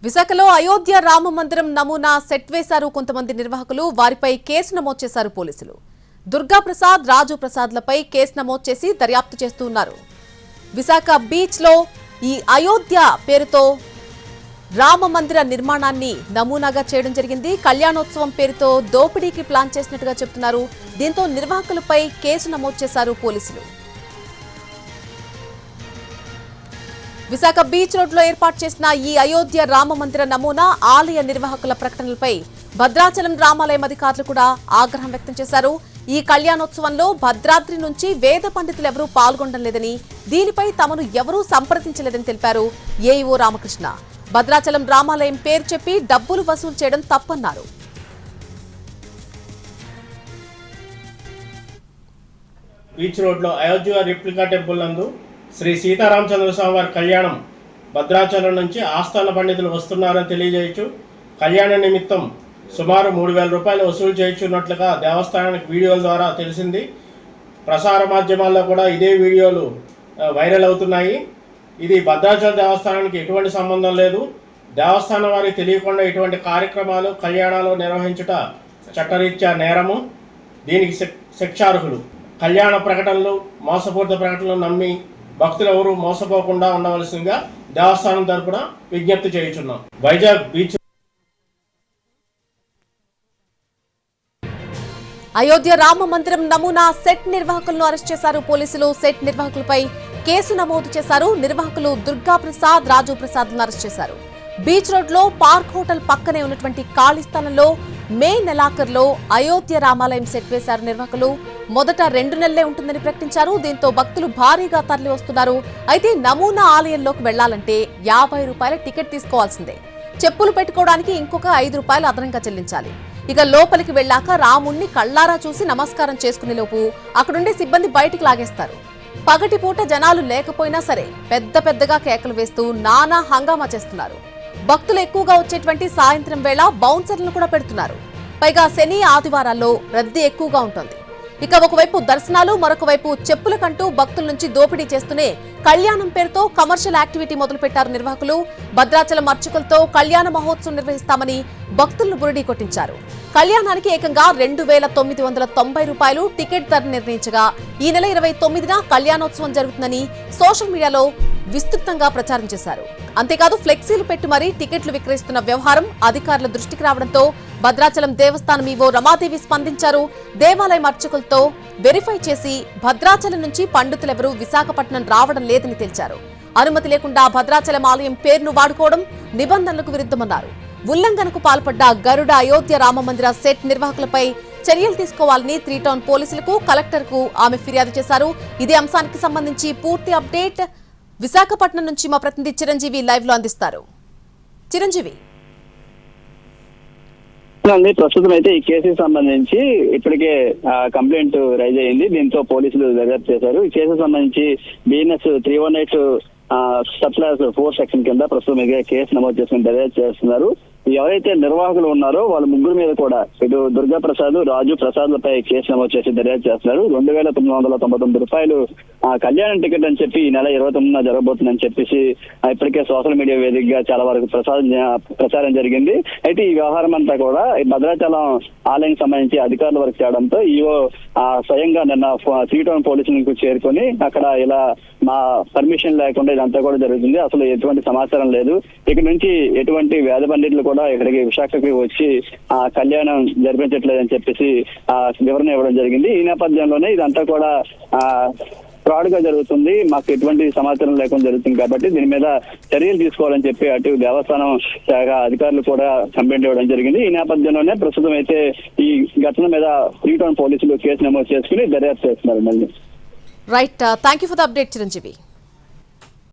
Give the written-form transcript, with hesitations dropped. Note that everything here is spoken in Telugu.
విశాఖలో అయోధ్య రామ మందిరం నమూనా సెట్ వేశారు కొంతమంది నిర్వాహకులు. వారిపై కేసు నమోదు చేశారు పోలీసులు. దుర్గా ప్రసాద్, రాజు ప్రసాద్లపై కేసు నమోదు చేసి దర్యాప్తు చేస్తున్నారు. విశాఖ బీచ్ లో ఈ అయోధ్య పేరుతో రామ మందిర నిర్మాణాన్ని నమూనాగా చేయడం జరిగింది. కళ్యాణోత్సవం పేరుతో దోపిడీకి ప్లాన్ చేసినట్టుగా చెబుతున్నారు. దీంతో నిర్వాహకులపై కేసు నమోదు చేశారు పోలీసులు. విశాఖ బీచ్ రోడ్ లో ఏర్పాటు చేసిన ఈ అయోధ్య రామ మందిర నమూనా ఆలయ నిర్వాహకుల ప్రకటనలపై భద్రాచలం రామాలయం అధికారులు కూడా ఆగ్రహం వ్యక్తం చేశారు. ఈ కళ్యాణోత్సవంలో భద్రాద్రి నుంచి వేద పండితులు ఎవరూ పాల్గొనడం లేదని, దీనిపై తమను ఎవరూ సంప్రదించలేదని తెలిపారు ఏఈఓ రామకృష్ణ. భద్రాచలం రామాలయం పేరు చెప్పి డబ్బులు వసూలు చేయడం తప్పన్నారు. బీచ్ రోడ్ లో అయోధ్య రిప్లికా టెంపుల్ నందు శ్రీ సీతారామచంద్ర స్వామి వారి కళ్యాణం భద్రాచలం నుంచి ఆస్థాన పండితులు వస్తున్నారని తెలియజేయచ్చు. కళ్యాణ నిమిత్తం సుమారు 3,000 రూపాయలు వసూలు చేయించున్నట్లుగా దేవస్థానానికి వీడియోల ద్వారా తెలిసింది. ప్రసార మాధ్యమాల్లో కూడా ఇదే వీడియోలు వైరల్ అవుతున్నాయి. ఇది భద్రాచలం దేవస్థానానికి ఎటువంటి సంబంధం లేదు. దేవస్థానం వారికి తెలియకుండా ఇటువంటి కార్యక్రమాలు, కళ్యాణాలు నిర్వహించుట చట్టరీత్యా నేరము. దీనికి శిక్షార్హులు. కళ్యాణ ప్రకటనలు, మోసపూరిత ప్రకటనలు నమ్మి భక్తులు ఎవరు మోసపోకుండా ఉండవలసిందిగా దేవస్థానం తరపున విజ్ఞప్తి చేయుచున్నాం. వైజాగ్ బీచ్ అయోధ్య రామ మందిరం నమూనా సెట్ నిర్వాహకులను అరెస్ట్ చేశారు పోలీసులు. సెట్ నిర్వాహకులపై కేసు నమోదు చేశారు. నిర్వాహకులు దుర్గా ప్రసాద్, రాజు ప్రసాద్లను అరెస్ట్ చేశారు. బీచ్ రోడ్ లో పార్క్ హోటల్ పక్కనే ఉన్నటువంటి ఖాళీ స్థలంలో మే నెలాఖరులో అయోధ్య రామాలయం సెట్ వేశారు నిర్వాహకులు. మొదట 2 నెలలే ఉంటుందని ప్రకటించారు. దీంతో భక్తులు భారీగా తరలి వస్తున్నారు. అయితే నమూనా ఆలయంలోకి వెళ్లాలంటే 50 రూపాయల టికెట్ తీసుకోవాల్సిందే. చెప్పులు పెట్టుకోవడానికి ఇంకొక 5 రూపాయలు అదనంగా చెల్లించాలి. ఇక లోపలికి వెళ్లాక రాముణ్ణి కళ్లారా చూసి నమస్కారం చేసుకునే లోపు అక్కడుండే సిబ్బంది బయటికి లాగేస్తారు. పగటిపూట జనాలు లేకపోయినా సరే పెద్దగా కేకలు వేస్తూ నానా హంగామా చేస్తున్నారు. భక్తులు ఎక్కువగా వచ్చేటువంటి సాయంత్రం వేళ బౌన్సర్లను కూడా పెడుతున్నారు. పైగా శని, ఆదివారాల్లో రద్దీ ఎక్కువగా ఉంటుంది. ఇక ఒకవైపు దర్శనాలు, మరొక వైపు చెప్పులకంటూ భక్తుల నుంచి దోపిడీ చేస్తూనే కళ్యాణం పేరుతో కమర్షియల్ యాక్టివిటీ మొదలుపెట్టారు నిర్వాహకులు. భద్రాచలం అర్చకులతో కళ్యాణ మహోత్సవం నిర్వహిస్తామని భక్తులను బురిడీ కొట్టించారు. కళ్యాణానికి ఏకంగా 2,990 రూపాయలు టికెట్ ధర నిర్ణయించగా ఈ నెల 29న కళ్యాణోత్సవం జరుగుతుందని సోషల్ మీడియాలో విస్తృతంగా ప్రచారం చేశారు. అంతేకాదు ఫ్లెక్సీలు పెట్టి మరీ టికెట్లు విక్రయిస్తున్న వ్యవహారం అధికారుల దృష్టికి రావడంతో భద్రాచలం దేవస్థానం ఈవో రమాదేవి స్పందించారు. దేవాలయం అర్చకులతో వెరిఫై చేసి భద్రాచలం నుంచి పండితులెవరూ విశాఖపట్నం రావడం లేదని తేల్చారు. అనుమతి లేకుండా భద్రాచలం ఆలయం పేరును వాడుకోవడం నిబంధనలకు విరుద్ధమన్నారు. ఉల్లంఘనకు పాల్పడ్డ గరుడ అయోధ్య రామమందిర సెట్ నిర్వాహకులపై చర్యలు తీసుకోవాలని 3 టౌన్ పోలీసులకు, కలెక్టర్కు ఆమె ఫిర్యాదు చేశారు. ఇదే అంశానికి సంబంధించి పూర్తి అప్డేట్ విశాఖపట్నం నుంచి మా ప్రతినిధి చిరంజీవి లైవ్ లో అందిస్తారు. చిరంజీవి, ప్రస్తుతం అయితే ఈ కేసుకు సంబంధించి ఇప్పటికే కంప్లైంట్ రైజ్ అయ్యింది. దీంతో పోలీసులు దర్యాప్తు చేశారు. ఈ కేసుకు సంబంధించి బిఎన్ఎస్ 318 సబ్-క్లాస్ 4 సెక్షన్ కింద ప్రస్తుతం కేసు నమోదు చేసుకుని దర్యాప్తు చేస్తున్నారు. ఎవరైతే నిర్వాహకులు ఉన్నారో వాళ్ళ ముగ్గురు మీద కూడా ఇటు దుర్గా ప్రసాద్, రాజు ప్రసాద్లపై కేసు నమోదు చేసి దర్యాప్తు చేస్తున్నారు. 2,999 రూపాయలు కళ్యాణం టికెట్ అని చెప్పి ఈ నెల 29న జరగబోతుందని చెప్పేసి ఇప్పటికే సోషల్ మీడియా వేదికగా చాలా వరకు ప్రచారం జరిగింది. అయితే ఈ వ్యవహారం అంతా కూడా భద్రాచలం ఆలయం సంబంధించి అధికారుల వరకు చేయడంతో ఈవో స్వయంగా నిన్న 3 టౌన్ పోలీసులకు చేరుకొని అక్కడ ఇలా మా పర్మిషన్ లేకుండా ఇదంతా కూడా జరుగుతుంది, అసలు ఎటువంటి సమాచారం లేదు, ఇక నుంచి ఎటువంటి వేద పండితులు కూడా ఇక్కడికి విశాఖకి వచ్చి కళ్యాణం జరిపించట్లేదని చెప్పేసి వివరణ ఇవ్వడం జరిగింది. ఈ నేపథ్యంలోనే ఇదంతా కూడా ఫ్రాడ్ గా జరుగుతుంది, మాకు ఎటువంటి సమాచారం లేకుండా జరుగుతుంది కాబట్టి దీని మీద చర్యలు తీసుకోవాలని చెప్పి అటు దేవస్థానం శాఖ అధికారులు కూడా కంప్లైంట్ ఇవ్వడం జరిగింది. ఈ నేపథ్యంలోనే ప్రస్తుతం అయితే ఈ ఘటన మీద 3 టౌన్ పోలీసులు కేసు నమోదు చేసుకుని దర్యాప్తు చేస్తున్నారు. మళ్ళీ right, thank you for the update Chiranjeevi.